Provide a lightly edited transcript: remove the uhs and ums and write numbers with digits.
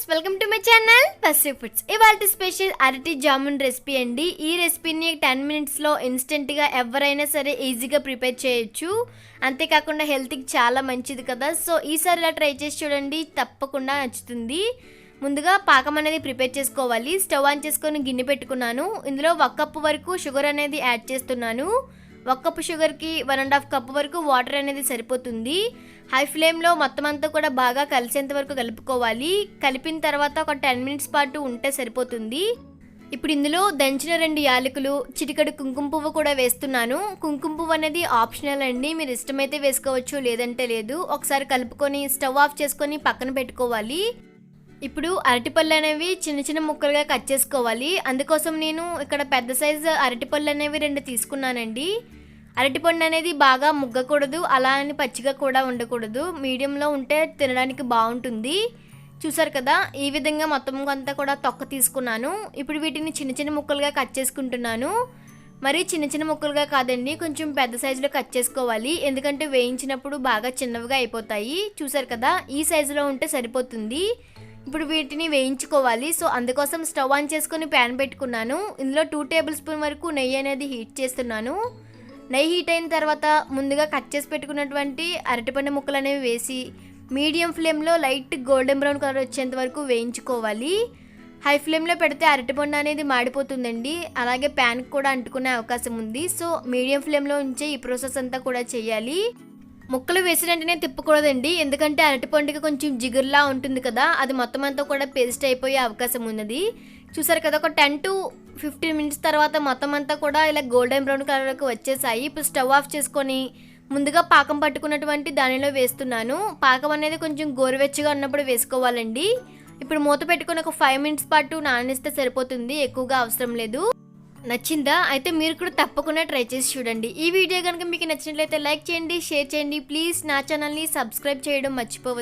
Friends, welcome to my channel పస్సి foods. ఇవాళ special అరటి జామున్ రెసిపీ అండి. ఈ రెసిపీని 10 మినిట్స్లో ఇన్స్టెంట్గా ఎవరైనా సరే ఈజీగా ప్రిపేర్ చేయొచ్చు. అంతేకాకుండా హెల్త్కి చాలా మంచిది కదా. సో ఈసారి ఇలా ట్రై చేసి చూడండి, తప్పకుండా నచ్చుతుంది. ముందుగా పాకం అనేది ప్రిపేర్ చేసుకోవాలి. స్టవ్ ఆన్ చేసుకొని గిన్నె పెట్టుకున్నాను. ఇందులో 1 కప్పు వరకు షుగర్ అనేది యాడ్ చేస్తున్నాను. 1 కప్పు షుగర్కి 1.5 కప్పు వరకు వాటర్ అనేది సరిపోతుంది. హై ఫ్లేమ్లో మొత్తం అంతా కూడా బాగా కలిసేంత వరకు కలుపుకోవాలి. కలిపిన తర్వాత ఒక 10 మినిట్స్ పాటు ఉంటే సరిపోతుంది. ఇప్పుడు ఇందులో దంచిన 2 యాలకులు, చిటికెడు కుంకుమ పువ్వు కూడా వేస్తున్నాను. కుంకుమ పువ్వు అనేది ఆప్షనల్ అండి, మీరు ఇష్టమైతే వేసుకోవచ్చు, లేదంటే లేదు. ఒకసారి కలుపుకొని స్టవ్ ఆఫ్ చేసుకొని పక్కన పెట్టుకోవాలి. ఇప్పుడు అరటిపళ్ళు అనేవి చిన్న చిన్న ముక్కలుగా కట్ చేసుకోవాలి. అందుకోసం నేను ఇక్కడ పెద్ద సైజు అరటిపళ్ళు అనేవి 2 తీసుకున్నానండి. అరటిపండు అనేది బాగా ముగ్గకూడదు, అలా అని పచ్చిగా కూడా ఉండకూడదు. మీడియంలో ఉంటే తినడానికి బాగుంటుంది. చూసారు కదా, ఈ విధంగా మొత్తం అంతా కూడా తొక్క తీసుకున్నాను. ఇప్పుడు వీటిని చిన్న చిన్న ముక్కలుగా కట్ చేసుకుంటున్నాను. మరి చిన్న చిన్న ముక్కలుగా కాదండి, కొంచెం పెద్ద సైజులో కట్ చేసుకోవాలి. ఎందుకంటే వేయించినప్పుడు బాగా చిన్నవిగా అయిపోతాయి. చూసారు కదా, ఈ సైజులో ఉంటే సరిపోతుంది. ఇప్పుడు వీటిని వేయించుకోవాలి. సో అందుకోసం స్టవ్ ఆన్ చేసుకొని ప్యాన్ పెట్టుకున్నాను. ఇందులో 2 టేబుల్ స్పూన్ వరకు నెయ్యి అనేది హీట్ చేస్తున్నాను. నెయ్యి హీట్ అయిన తర్వాత ముందుగా కట్ చేసి పెట్టుకున్నటువంటి అరటిపండు ముక్కలు అనేవి వేసి మీడియం ఫ్లేమ్లో లైట్ గోల్డెన్ బ్రౌన్ కలర్ వచ్చేంత వరకు వేయించుకోవాలి. హై ఫ్లేమ్లో పెడితే అరటిపండు అనేది మాడిపోతుందండి, అలాగే ప్యాన్కి కూడా అంటుకునే అవకాశం ఉంది. సో మీడియం ఫ్లేమ్లో ఉంచే ఈ ప్రాసెస్ అంతా కూడా చేయాలి. ముక్కలు వేసిన వెంటనే తిప్పకూడదండి, ఎందుకంటే అరటిపండుకి కొంచెం జిగురులా ఉంటుంది కదా, అది మొత్తం అంతా కూడా పేస్ట్ అయిపోయే అవకాశం ఉన్నది. చూసారు కదా, ఒక 10 to 15 మినిట్స్ తర్వాత మొత్తం అంతా కూడా ఇలా గోల్డెన్ బ్రౌన్ కలర్కి వచ్చేసాయి. ఇప్పుడు స్టవ్ ఆఫ్ చేసుకొని ముందుగా పాకం పట్టుకున్నటువంటి దానిలో వేస్తున్నాను. పాకం అనేది కొంచెం గోరువెచ్చగా ఉన్నప్పుడు వేసుకోవాలండి. ఇప్పుడు మూత పెట్టుకుని ఒక 5 మినిట్స్ పాటు నానిస్తే సరిపోతుంది, ఎక్కువగా అవసరం లేదు. నచ్చిందా? అయితే మీరు కూడా తప్పకుండా ట్రై చేసి చూడండి. ఈ వీడియో కనుక మీకు నచ్చినట్లయితే లైక్ చేయండి, షేర్ చేయండి. ప్లీజ్ నా ఛానల్ని సబ్స్క్రైబ్ చేయడం మర్చిపోవద్దు.